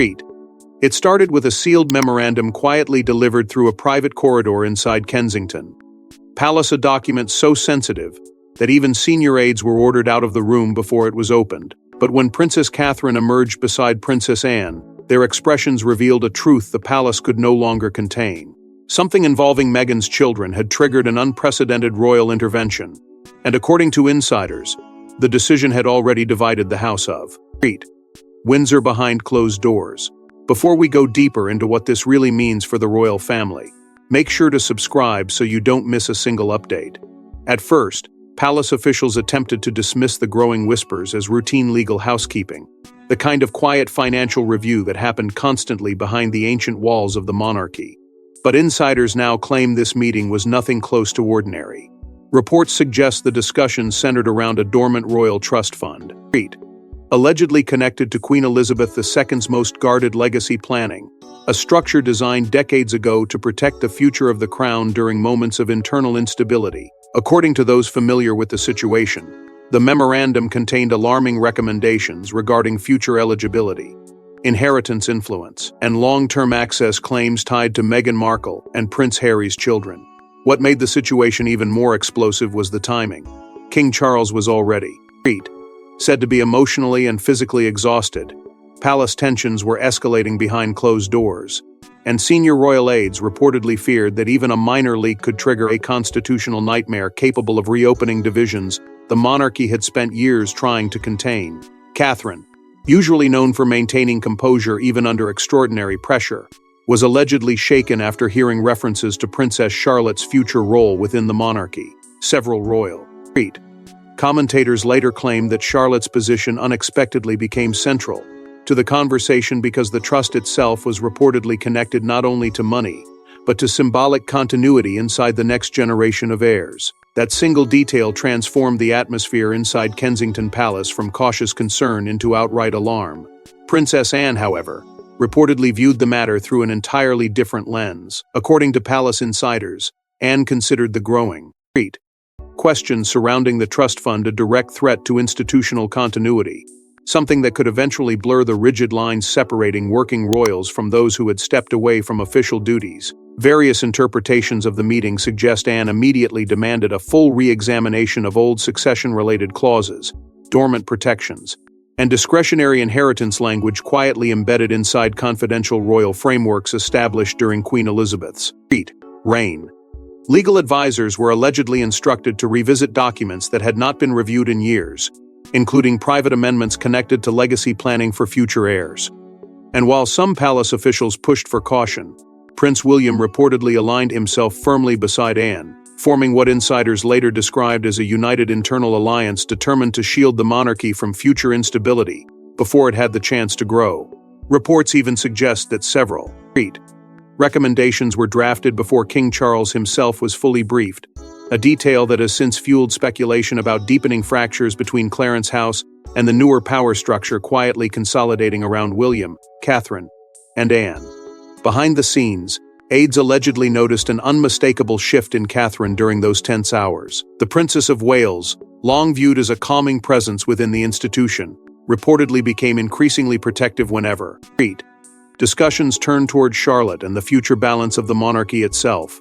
It started with a sealed memorandum quietly delivered through a private corridor inside Kensington Palace, a document so sensitive that even senior aides were ordered out of the room before it was opened. But when Princess Catherine emerged beside Princess Anne, their expressions revealed a truth the palace could no longer contain. Something involving Meghan's children had triggered an unprecedented royal intervention, and according to insiders, the decision had already divided the House of Windsor behind closed doors. Before we go deeper into what this really means for the royal family, make sure to subscribe so you don't miss a single update. At first, palace officials attempted to dismiss the growing whispers as routine legal housekeeping, the kind of quiet financial review that happened constantly behind the ancient walls of the monarchy. But insiders now claim this meeting was nothing close to ordinary. Reports suggest the discussion centered around a dormant royal trust fund, allegedly connected to Queen Elizabeth II's most guarded legacy planning, a structure designed decades ago to protect the future of the crown during moments of internal instability. According to those familiar with the situation, the memorandum contained alarming recommendations regarding future eligibility, inheritance influence, and long-term access claims tied to Meghan Markle and Prince Harry's children. What made the situation even more explosive was the timing. King Charles was already said to be emotionally and physically exhausted. Palace tensions were escalating behind closed doors, and senior royal aides reportedly feared that even a minor leak could trigger a constitutional nightmare capable of reopening divisions the monarchy had spent years trying to contain. Catherine, usually known for maintaining composure even under extraordinary pressure, was allegedly shaken after hearing references to Princess Charlotte's future role within the monarchy. Several royal commentators later claimed that Charlotte's position unexpectedly became central to the conversation because the trust itself was reportedly connected not only to money, but to symbolic continuity inside the next generation of heirs. That single detail transformed the atmosphere inside Kensington Palace from cautious concern into outright alarm. Princess Anne, however, reportedly viewed the matter through an entirely different lens. According to palace insiders, Anne considered the growing questions surrounding the trust fund a direct threat to institutional continuity, something that could eventually blur the rigid lines separating working royals from those who had stepped away from official duties. Various interpretations of the meeting suggest Anne immediately demanded a full re-examination of old succession-related clauses, dormant protections, and discretionary inheritance language quietly embedded inside confidential royal frameworks established during Queen Elizabeth's reign. Legal advisors were allegedly instructed to revisit documents that had not been reviewed in years, including private amendments connected to legacy planning for future heirs. And while some palace officials pushed for caution, Prince William reportedly aligned himself firmly beside Anne, forming what insiders later described as a united internal alliance determined to shield the monarchy from future instability before it had the chance to grow. Reports even suggest that several recommendations were drafted before King Charles himself was fully briefed, a detail that has since fueled speculation about deepening fractures between Clarence House and the newer power structure quietly consolidating around William, Catherine, and Anne. Behind the scenes, aides allegedly noticed an unmistakable shift in Catherine during those tense hours. The Princess of Wales, long viewed as a calming presence within the institution, reportedly became increasingly protective whenever discussions turned toward Charlotte and the future balance of the monarchy itself.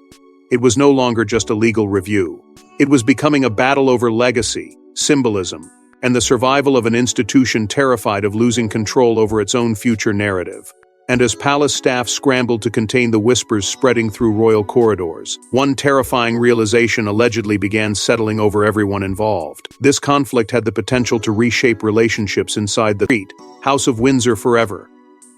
It was no longer just a legal review. It was becoming a battle over legacy, symbolism, and the survival of an institution terrified of losing control over its own future narrative. And as palace staff scrambled to contain the whispers spreading through royal corridors, one terrifying realization allegedly began settling over everyone involved. This conflict had the potential to reshape relationships inside the House of Windsor forever.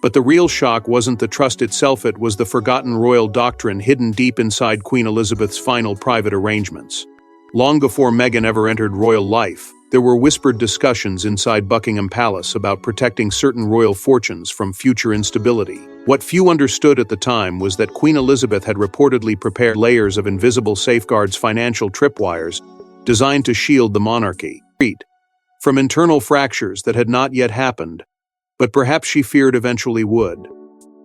But the real shock wasn't the trust itself, it was the forgotten royal doctrine hidden deep inside Queen Elizabeth's final private arrangements. Long before Meghan ever entered royal life, there were whispered discussions inside Buckingham Palace about protecting certain royal fortunes from future instability. What few understood at the time was that Queen Elizabeth had reportedly prepared layers of invisible safeguards, financial tripwires, designed to shield the monarchy from internal fractures that had not yet happened, but perhaps she feared eventually would.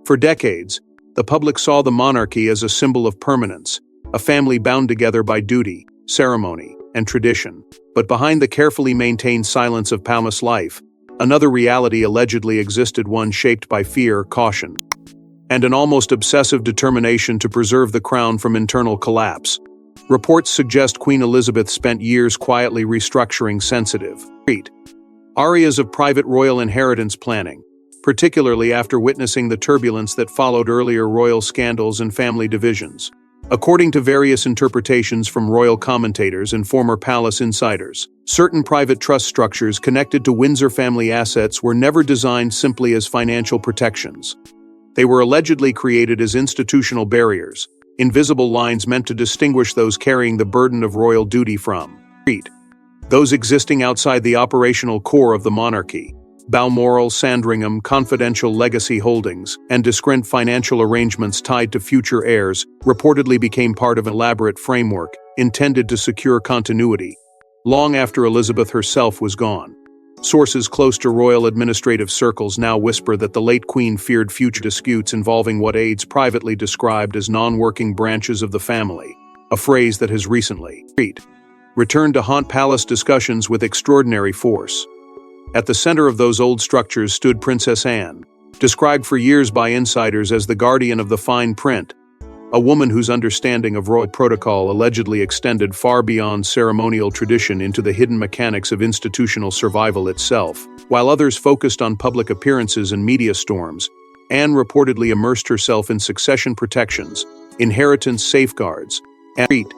For decades, the public saw the monarchy as a symbol of permanence, a family bound together by duty, ceremony, and tradition. But behind the carefully maintained silence of palace life, Another reality allegedly existed, one shaped by fear, caution, and an almost obsessive determination to preserve the crown from internal collapse. Reports suggest Queen Elizabeth spent years quietly restructuring sensitive areas of private royal inheritance planning, particularly after witnessing the turbulence that followed earlier royal scandals and family divisions. According to various interpretations from royal commentators and former palace insiders, certain private trust structures connected to Windsor family assets were never designed simply as financial protections. They were allegedly created as institutional barriers, invisible lines meant to distinguish those carrying the burden of royal duty from those existing outside the operational core of the monarchy. Balmoral, Sandringham, confidential legacy holdings, and discrete financial arrangements tied to future heirs reportedly became part of an elaborate framework intended to secure continuity long after Elizabeth herself was gone. Sources close to royal administrative circles now whisper that the late Queen feared future disputes involving what aides privately described as non-working branches of the family, a phrase that has recently returned to haunt palace discussions with extraordinary force. At the center of those old structures stood Princess Anne, described for years by insiders as the guardian of the fine print, a woman whose understanding of royal protocol allegedly extended far beyond ceremonial tradition into the hidden mechanics of institutional survival itself. While others focused on public appearances and media storms, Anne reportedly immersed herself in succession protections, inheritance safeguards, and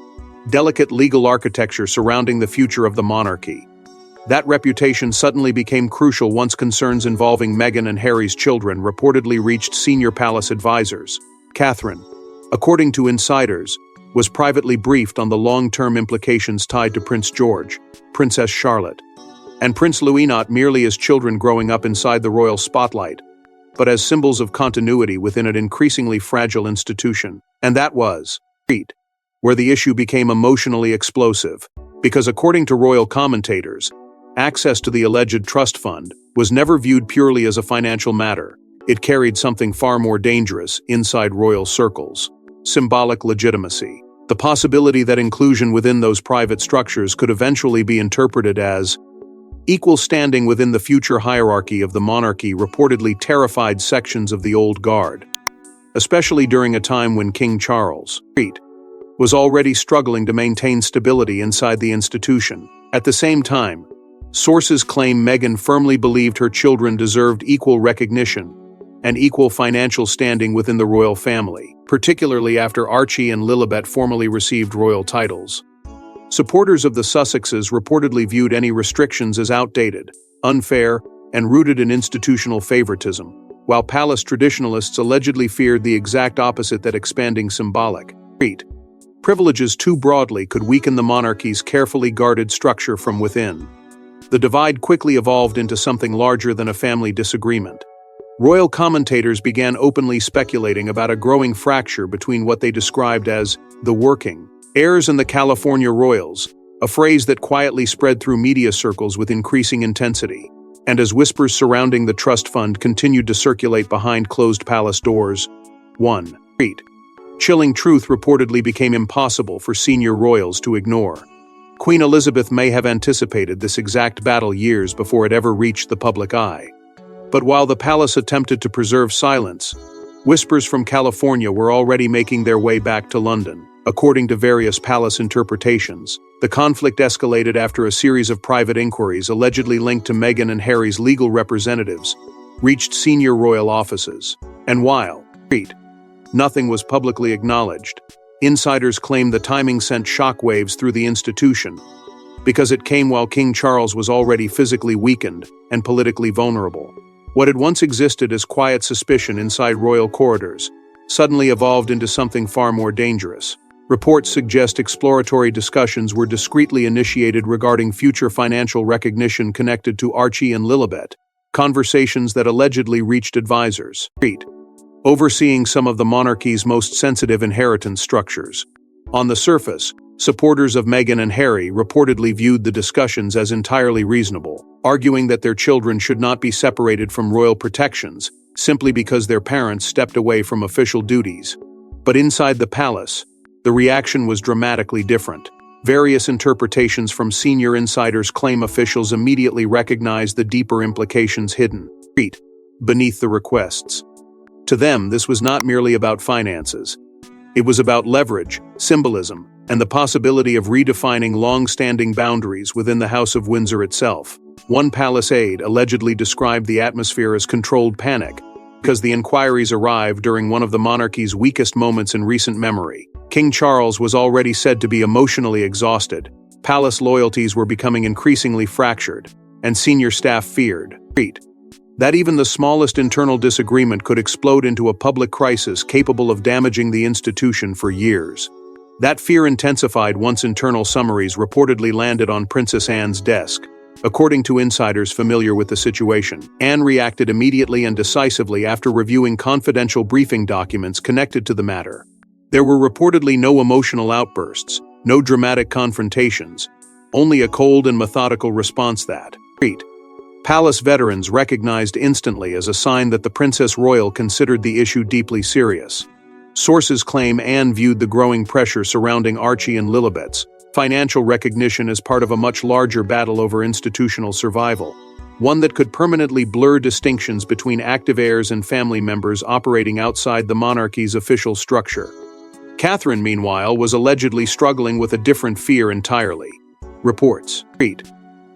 delicate legal architecture surrounding the future of the monarchy. That reputation suddenly became crucial once concerns involving Meghan and Harry's children reportedly reached senior palace advisors. Catherine, according to insiders, was privately briefed on the long-term implications tied to Prince George, Princess Charlotte, and Prince Louis, not merely as children growing up inside the royal spotlight, but as symbols of continuity within an increasingly fragile institution. And that was where the issue became emotionally explosive, because according to royal commentators, access to the alleged trust fund was never viewed purely as a financial matter. It carried something far more dangerous inside royal circles: symbolic legitimacy. The possibility that inclusion within those private structures could eventually be interpreted as equal standing within the future hierarchy of the monarchy reportedly terrified sections of the old guard, especially during a time when King Charles was already struggling to maintain stability inside the institution. At the same time, sources claim Meghan firmly believed her children deserved equal recognition and equal financial standing within the royal family, particularly after Archie and Lilibet formally received royal titles. Supporters of the Sussexes reportedly viewed any restrictions as outdated, unfair, and rooted in institutional favoritism, while palace traditionalists allegedly feared the exact opposite, that expanding symbolic privileges too broadly could weaken the monarchy's carefully guarded structure from within. The divide quickly evolved into something larger than a family disagreement. Royal commentators began openly speculating about a growing fracture between what they described as the working heirs and the California royals, a phrase that quietly spread through media circles with increasing intensity. And as whispers surrounding the trust fund continued to circulate behind closed palace doors, one chilling truth reportedly became impossible for senior royals to ignore. Queen Elizabeth may have anticipated this exact battle years before it ever reached the public eye. But while the palace attempted to preserve silence, whispers from California were already making their way back to London. According to various palace interpretations, the conflict escalated after a series of private inquiries allegedly linked to Meghan and Harry's legal representatives reached senior royal offices. And while nothing was publicly acknowledged, insiders claim the timing sent shockwaves through the institution, because it came while King Charles was already physically weakened and politically vulnerable. What had once existed as quiet suspicion inside royal corridors suddenly evolved into something far more dangerous. Reports suggest exploratory discussions were discreetly initiated regarding future financial recognition connected to Archie and Lilibet, conversations that allegedly reached advisors overseeing some of the monarchy's most sensitive inheritance structures. On the surface, supporters of Meghan and Harry reportedly viewed the discussions as entirely reasonable, arguing that their children should not be separated from royal protections simply because their parents stepped away from official duties. But inside the palace, the reaction was dramatically different. Various interpretations from senior insiders claim officials immediately recognized the deeper implications hidden beneath the requests. To them, this was not merely about finances. It was about leverage, symbolism, and the possibility of redefining long-standing boundaries within the House of Windsor itself. One palace aide allegedly described the atmosphere as controlled panic, because the inquiries arrived during one of the monarchy's weakest moments in recent memory. King Charles was already said to be emotionally exhausted, palace loyalties were becoming increasingly fractured, and senior staff feared that even the smallest internal disagreement could explode into a public crisis capable of damaging the institution for years. That fear intensified once internal summaries reportedly landed on Princess Anne's desk. According to insiders familiar with the situation, Anne reacted immediately and decisively after reviewing confidential briefing documents connected to the matter. There were reportedly no emotional outbursts, no dramatic confrontations, only a cold and methodical response that palace veterans recognized instantly as a sign that the Princess Royal considered the issue deeply serious. Sources claim Anne viewed the growing pressure surrounding Archie and Lilibet's financial recognition as part of a much larger battle over institutional survival, one that could permanently blur distinctions between active heirs and family members operating outside the monarchy's official structure. Catherine, meanwhile, was allegedly struggling with a different fear entirely. Reports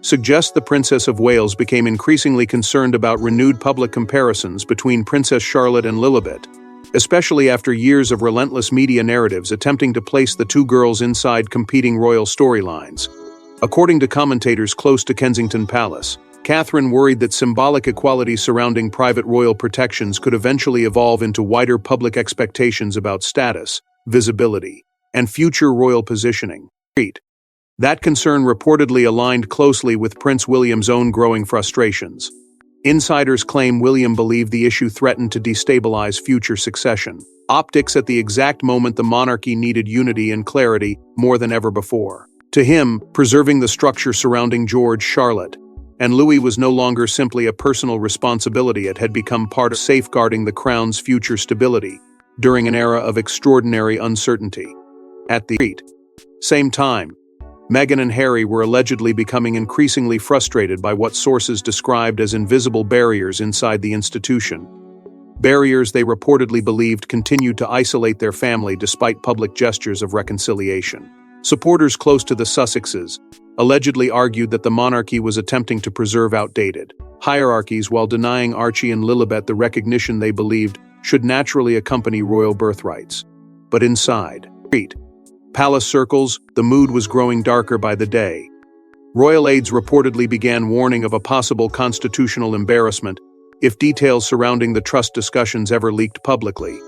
suggest the Princess of Wales became increasingly concerned about renewed public comparisons between Princess Charlotte and Lilibet, especially after years of relentless media narratives attempting to place the two girls inside competing royal storylines. According to commentators close to Kensington Palace, Catherine worried that symbolic equality surrounding private royal protections could eventually evolve into wider public expectations about status, visibility, and future royal positioning. That concern reportedly aligned closely with Prince William's own growing frustrations. Insiders claim William believed the issue threatened to destabilize future succession optics at the exact moment the monarchy needed unity and clarity more than ever before. To him, preserving the structure surrounding George, Charlotte, and Louis was no longer simply a personal responsibility. It had become part of safeguarding the crown's future stability during an era of extraordinary uncertainty. At the same time, Meghan and Harry were allegedly becoming increasingly frustrated by what sources described as invisible barriers inside the institution. Barriers they reportedly believed continued to isolate their family despite public gestures of reconciliation. Supporters close to the Sussexes allegedly argued that the monarchy was attempting to preserve outdated hierarchies while denying Archie and Lilibet the recognition they believed should naturally accompany royal birthrights. But inside palace circles, the mood was growing darker by the day. Royal aides reportedly began warning of a possible constitutional embarrassment if details surrounding the trust discussions ever leaked publicly,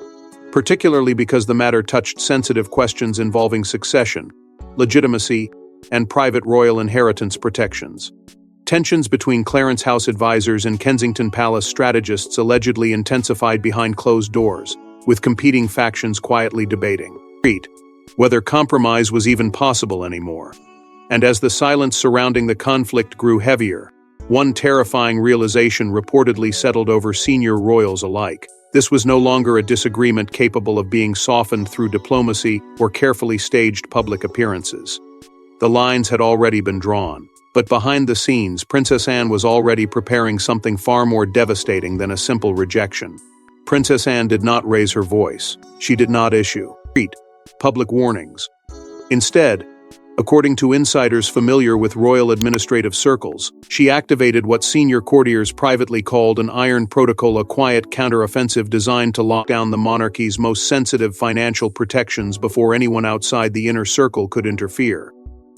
particularly because the matter touched sensitive questions involving succession, legitimacy, and private royal inheritance protections. Tensions between Clarence House advisors and Kensington Palace strategists allegedly intensified behind closed doors, with competing factions quietly debating whether compromise was even possible anymore. And as the silence surrounding the conflict grew heavier, one terrifying realization reportedly settled over senior royals alike. This was no longer a disagreement capable of being softened through diplomacy or carefully staged public appearances. The lines had already been drawn, but behind the scenes, Princess Anne was already preparing something far more devastating than a simple rejection. Princess Anne did not raise her voice. She did not issue public warnings. Instead, according to insiders familiar with royal administrative circles, she activated what senior courtiers privately called an iron protocol, a quiet counteroffensive designed to lock down the monarchy's most sensitive financial protections before anyone outside the inner circle could interfere.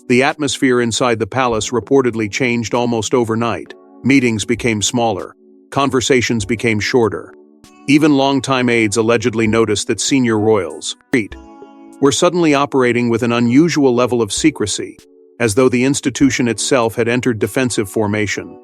The atmosphere inside the palace reportedly changed almost overnight. Meetings became smaller. Conversations became shorter. Even longtime aides allegedly noticed that senior royals were suddenly operating with an unusual level of secrecy, as though the institution itself had entered defensive formation.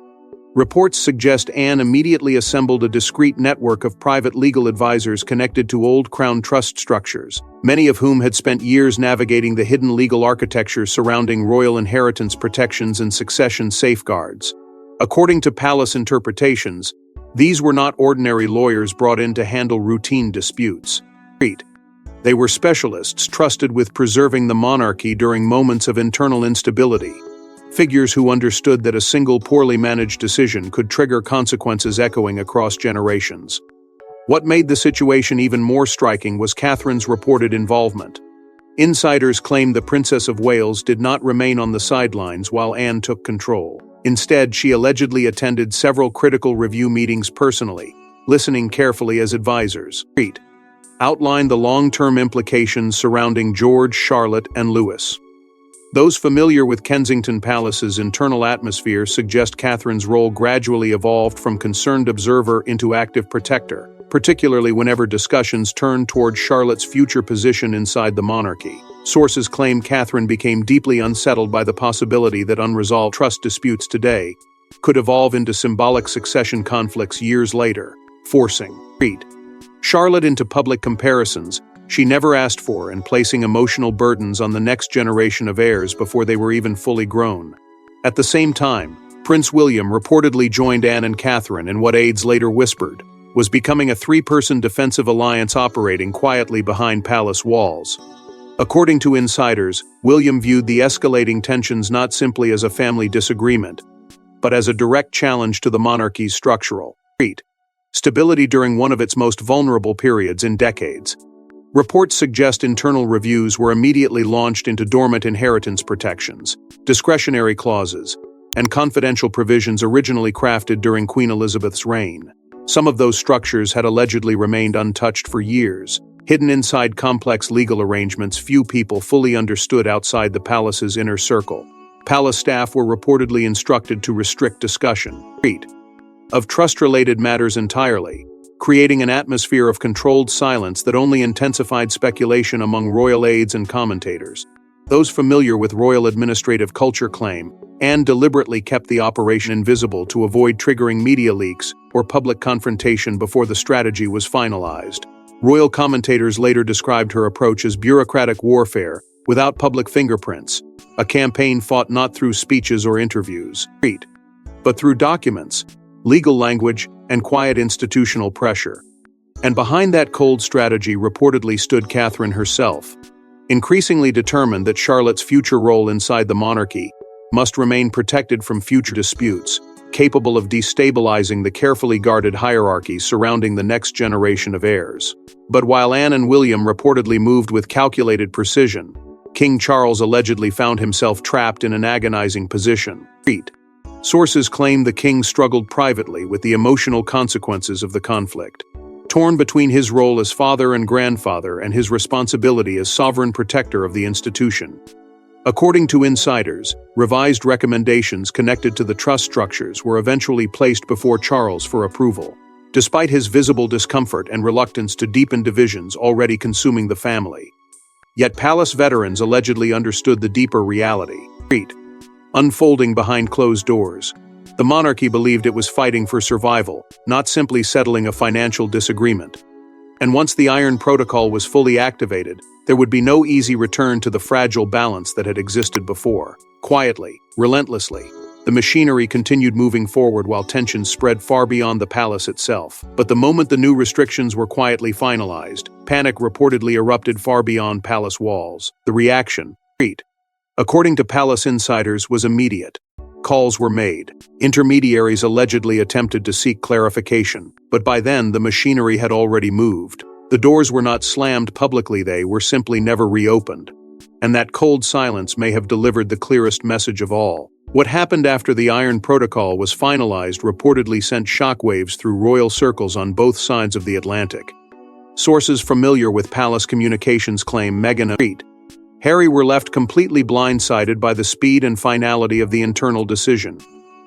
Reports suggest Anne immediately assembled a discreet network of private legal advisors connected to old Crown trust structures, many of whom had spent years navigating the hidden legal architecture surrounding royal inheritance protections and succession safeguards. According to palace interpretations, these were not ordinary lawyers brought in to handle routine disputes. They were specialists trusted with preserving the monarchy during moments of internal instability, figures who understood that a single poorly managed decision could trigger consequences echoing across generations. What made the situation even more striking was Catherine's reported involvement. Insiders claimed the Princess of Wales did not remain on the sidelines while Anne took control. Instead, she allegedly attended several critical review meetings personally, listening carefully as advisors outlined the long-term implications surrounding George, Charlotte, and Louis. Those familiar with Kensington Palace's internal atmosphere suggest Catherine's role gradually evolved from concerned observer into active protector, particularly whenever discussions turned toward Charlotte's future position inside the monarchy. Sources claim Catherine became deeply unsettled by the possibility that unresolved trust disputes today could evolve into symbolic succession conflicts years later, forcing Charlotte into public comparisons she never asked for and placing emotional burdens on the next generation of heirs before they were even fully grown. At the same time, Prince William reportedly joined Anne and Catherine in what aides later whispered was becoming a three-person defensive alliance operating quietly behind palace walls. According to insiders, William viewed the escalating tensions not simply as a family disagreement, but as a direct challenge to the monarchy's structural stability during one of its most vulnerable periods in decades. Reports suggest internal reviews were immediately launched into dormant inheritance protections, discretionary clauses, and confidential provisions originally crafted during Queen Elizabeth's reign. Some of those structures had allegedly remained untouched for years, hidden inside complex legal arrangements few people fully understood outside the palace's inner circle. Palace staff were reportedly instructed to restrict discussion of trust-related matters entirely, creating an atmosphere of controlled silence that only intensified speculation among royal aides and commentators. Those familiar with royal administrative culture claim Anne deliberately kept the operation invisible to avoid triggering media leaks or public confrontation before the strategy was finalized. Royal commentators later described her approach as bureaucratic warfare without public fingerprints, a campaign fought not through speeches or interviews, but through documents, legal language, and quiet institutional pressure. And behind that cold strategy reportedly stood Catherine herself, increasingly determined that Charlotte's future role inside the monarchy must remain protected from future disputes, capable of destabilizing the carefully guarded hierarchy surrounding the next generation of heirs. But while Anne and William reportedly moved with calculated precision, King Charles allegedly found himself trapped in an agonizing position. Sources claim the king struggled privately with the emotional consequences of the conflict, torn between his role as father and grandfather and his responsibility as sovereign protector of the institution. According to insiders, revised recommendations connected to the trust structures were eventually placed before Charles for approval, despite his visible discomfort and reluctance to deepen divisions already consuming the family. Yet palace veterans allegedly understood the deeper reality. Unfolding behind closed doors, the monarchy believed it was fighting for survival, not simply settling a financial disagreement. And once the Iron Protocol was fully activated, there would be no easy return to the fragile balance that had existed before. Quietly, relentlessly, the machinery continued moving forward while tensions spread far beyond the palace itself. But the moment the new restrictions were quietly finalized, panic reportedly erupted far beyond palace walls. The reaction, according to palace insiders, was immediate. Calls were made. Intermediaries allegedly attempted to seek clarification, but by then the machinery had already moved. The doors were not slammed publicly, they were simply never reopened. And that cold silence may have delivered the clearest message of all. What happened after the Iron Protocol was finalized reportedly sent shockwaves through royal circles on both sides of the Atlantic. Sources familiar with palace communications claim Meghan and Harry were left completely blindsided by the speed and finality of the internal decision.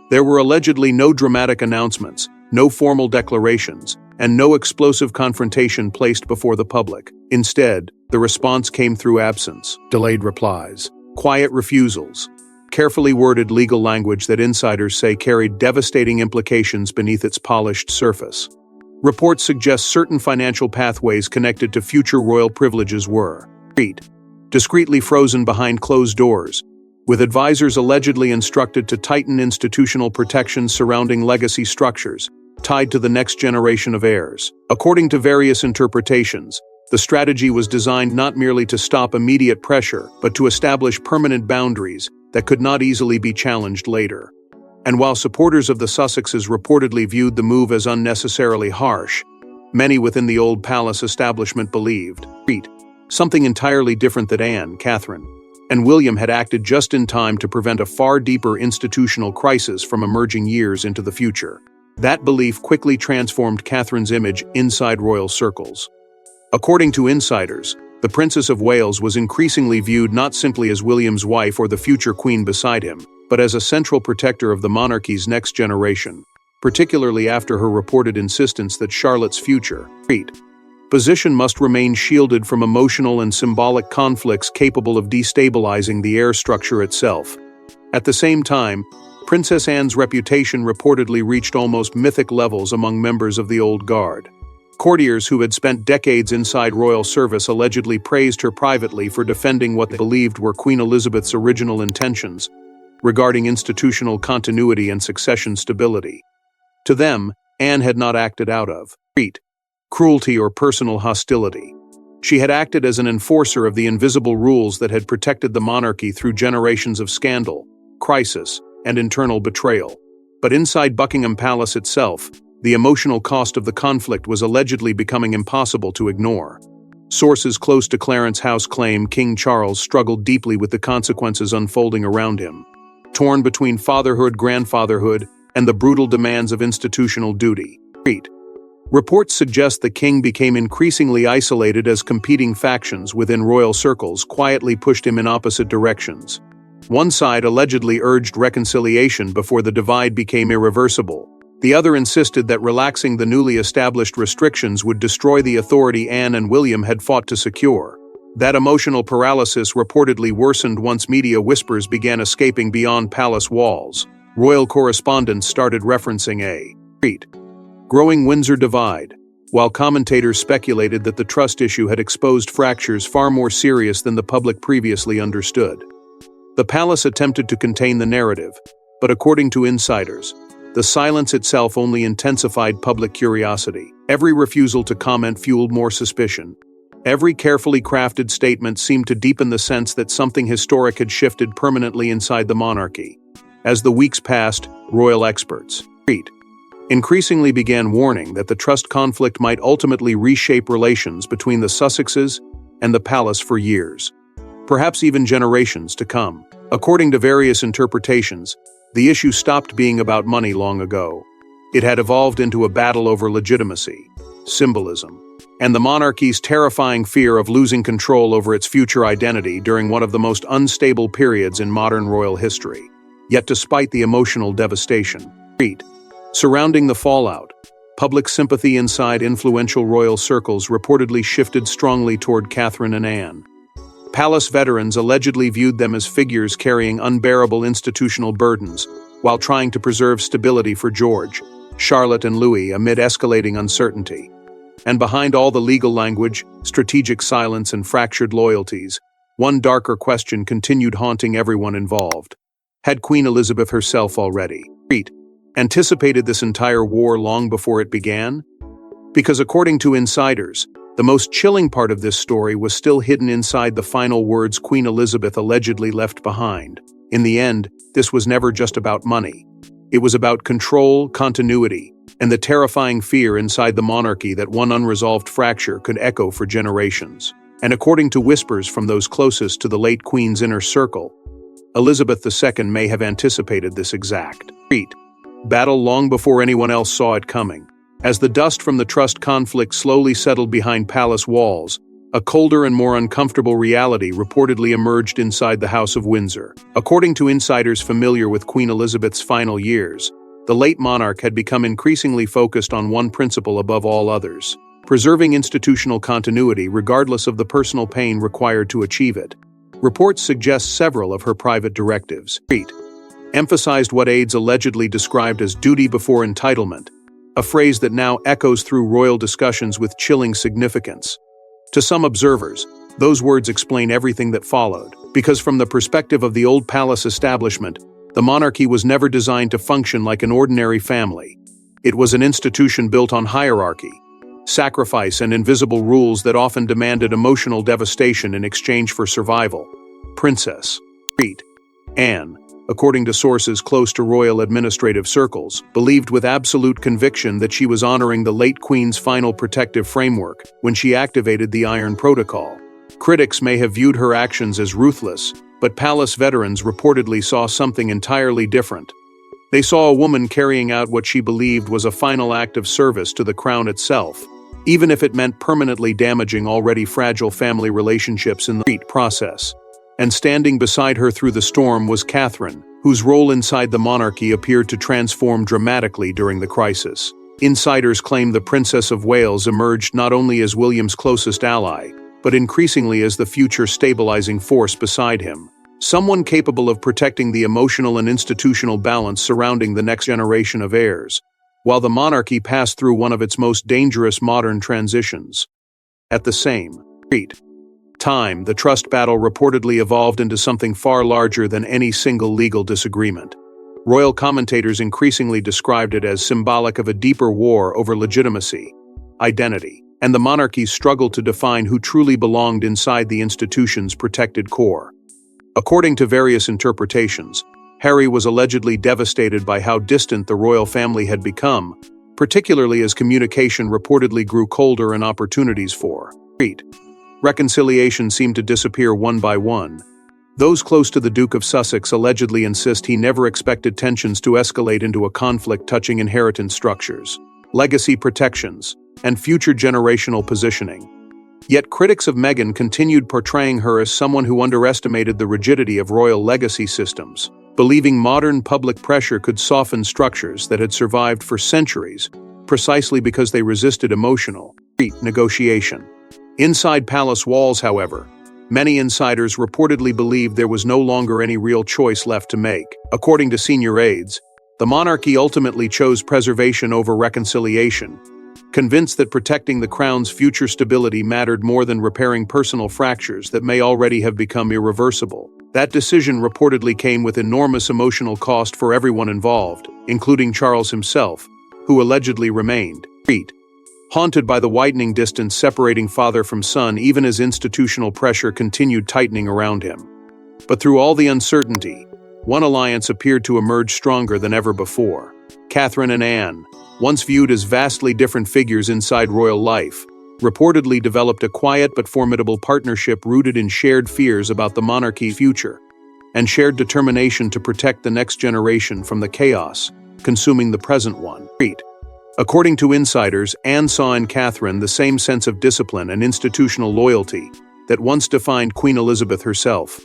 There were allegedly no dramatic announcements, no formal declarations, and no explosive confrontation placed before the public. Instead, the response came through absence, delayed replies, quiet refusals, carefully worded legal language that insiders say carried devastating implications beneath its polished surface. Reports suggest certain financial pathways connected to future royal privileges were discreetly frozen behind closed doors, with advisors allegedly instructed to tighten institutional protections surrounding legacy structures tied to the next generation of heirs. According to various interpretations, The strategy was designed not merely to stop immediate pressure, but to establish permanent boundaries that could not easily be challenged later. And while supporters of the Sussexes reportedly viewed the move as unnecessarily harsh, many within the old palace establishment believed something entirely different, that Anne, Catherine, and William had acted just in time to prevent a far deeper institutional crisis from emerging years into the future. That belief quickly transformed Catherine's image inside royal circles. According to insiders, the Princess of Wales was increasingly viewed not simply as William's wife or the future queen beside him, but as a central protector of the monarchy's next generation, particularly after her reported insistence that Charlotte's future position must remain shielded from emotional and symbolic conflicts capable of destabilizing the heir structure itself. At the same time, Princess Anne's reputation reportedly reached almost mythic levels among members of the old guard. Courtiers who had spent decades inside royal service allegedly praised her privately for defending what they believed were Queen Elizabeth's original intentions regarding institutional continuity and succession stability. To them, Anne had not acted out of cruelty or personal hostility. She had acted as an enforcer of the invisible rules that had protected the monarchy through generations of scandal, crisis, and internal betrayal. But inside Buckingham Palace itself, the emotional cost of the conflict was allegedly becoming impossible to ignore. Sources close to Clarence House claim King Charles struggled deeply with the consequences unfolding around him. Torn between fatherhood, grandfatherhood, and the brutal demands of institutional duty. Reports suggest the king became increasingly isolated as competing factions within royal circles quietly pushed him in opposite directions. One side allegedly urged reconciliation before the divide became irreversible. The other insisted that relaxing the newly established restrictions would destroy the authority Anne and William had fought to secure. That emotional paralysis reportedly worsened once media whispers began escaping beyond palace walls. Royal correspondents started referencing a growing Windsor divide, while commentators speculated that the trust issue had exposed fractures far more serious than the public previously understood. The palace attempted to contain the narrative, but according to insiders, the silence itself only intensified public curiosity. Every refusal to comment fueled more suspicion. Every carefully crafted statement seemed to deepen the sense that something historic had shifted permanently inside the monarchy. As the weeks passed, royal experts increasingly began warning that the trust conflict might ultimately reshape relations between the Sussexes and the palace for years, perhaps even generations to come. According to various interpretations, the issue stopped being about money long ago. It had evolved into a battle over legitimacy, symbolism, and the monarchy's terrifying fear of losing control over its future identity during one of the most unstable periods in modern royal history. Yet despite the emotional devastation surrounding the fallout, public sympathy inside influential royal circles reportedly shifted strongly toward Catherine and Anne. Palace veterans allegedly viewed them as figures carrying unbearable institutional burdens, while trying to preserve stability for George, Charlotte, and Louis amid escalating uncertainty. And behind all the legal language, strategic silence, and fractured loyalties, one darker question continued haunting everyone involved. Had Queen Elizabeth herself already anticipated this entire war long before it began? Because according to insiders, the most chilling part of this story was still hidden inside the final words Queen Elizabeth allegedly left behind. In the end, this was never just about money. It was about control, continuity, and the terrifying fear inside the monarchy that one unresolved fracture could echo for generations. And according to whispers from those closest to the late Queen's inner circle, Elizabeth II may have anticipated this exact battle long before anyone else saw it coming. As the dust from the trust conflict slowly settled behind palace walls, a colder and more uncomfortable reality reportedly emerged inside the House of Windsor. According to insiders familiar with Queen Elizabeth's final years, the late monarch had become increasingly focused on one principle above all others: preserving institutional continuity regardless of the personal pain required to achieve it. Reports suggest several of her private directives emphasized what aides allegedly described as duty before entitlement, a phrase that now echoes through royal discussions with chilling significance. To some observers, those words explain everything that followed, because from the perspective of the old palace establishment, the monarchy was never designed to function like an ordinary family. It was an institution built on hierarchy, sacrifice, and invisible rules that often demanded emotional devastation in exchange for survival. Princess Anne, according to sources close to royal administrative circles, believed with absolute conviction that she was honoring the late Queen's final protective framework when she activated the Iron Protocol. Critics may have viewed her actions as ruthless, but palace veterans reportedly saw something entirely different. They saw a woman carrying out what she believed was a final act of service to the crown itself, even if it meant permanently damaging already fragile family relationships in the process. And standing beside her through the storm was Catherine, whose role inside the monarchy appeared to transform dramatically during the crisis. Insiders claim the Princess of Wales emerged not only as William's closest ally, but increasingly as the future stabilizing force beside him, someone capable of protecting the emotional and institutional balance surrounding the next generation of heirs, while the monarchy passed through one of its most dangerous modern transitions. At the same time, the trust battle reportedly evolved into something far larger than any single legal disagreement. Royal commentators increasingly described it as symbolic of a deeper war over legitimacy, identity, and the monarchy's struggle to define who truly belonged inside the institution's protected core. According to various interpretations, Harry was allegedly devastated by how distant the royal family had become, particularly as communication reportedly grew colder and opportunities for reconciliation seemed to disappear one by one. Those close to the Duke of Sussex allegedly insist he never expected tensions to escalate into a conflict touching inheritance structures, legacy protections, and future generational positioning. Yet critics of Meghan continued portraying her as someone who underestimated the rigidity of royal legacy systems, believing modern public pressure could soften structures that had survived for centuries, precisely because they resisted emotional negotiation. Inside palace walls, however, many insiders reportedly believed there was no longer any real choice left to make. According to senior aides, the monarchy ultimately chose preservation over reconciliation, convinced that protecting the crown's future stability mattered more than repairing personal fractures that may already have become irreversible. That decision reportedly came with enormous emotional cost for everyone involved, including Charles himself, who allegedly remained haunted by the widening distance separating father from son even as institutional pressure continued tightening around him. But through all the uncertainty, one alliance appeared to emerge stronger than ever before. Catherine and Anne, once viewed as vastly different figures inside royal life, reportedly developed a quiet but formidable partnership rooted in shared fears about the monarchy's future and shared determination to protect the next generation from the chaos consuming the present one. According to insiders, Anne saw in Catherine the same sense of discipline and institutional loyalty that once defined Queen Elizabeth herself,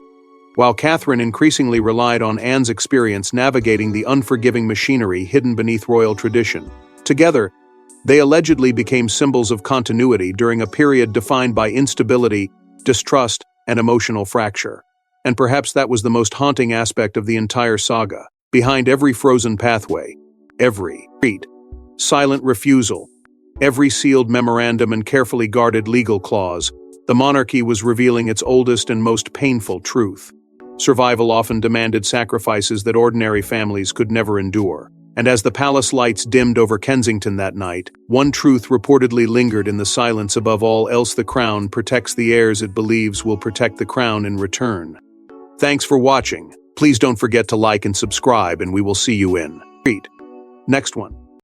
while Catherine increasingly relied on Anne's experience navigating the unforgiving machinery hidden beneath royal tradition. Together, they allegedly became symbols of continuity during a period defined by instability, distrust, and emotional fracture. And perhaps that was the most haunting aspect of the entire saga. Behind every frozen pathway, every silent refusal, every sealed memorandum and carefully guarded legal clause, the monarchy was revealing its oldest and most painful truth. Survival often demanded sacrifices that ordinary families could never endure. And as the palace lights dimmed over Kensington that night, one truth reportedly lingered in the silence: above all else, the crown protects the heirs it believes will protect the crown in return. Thanks for watching. Please don't forget to like and subscribe, and we will see you in next one.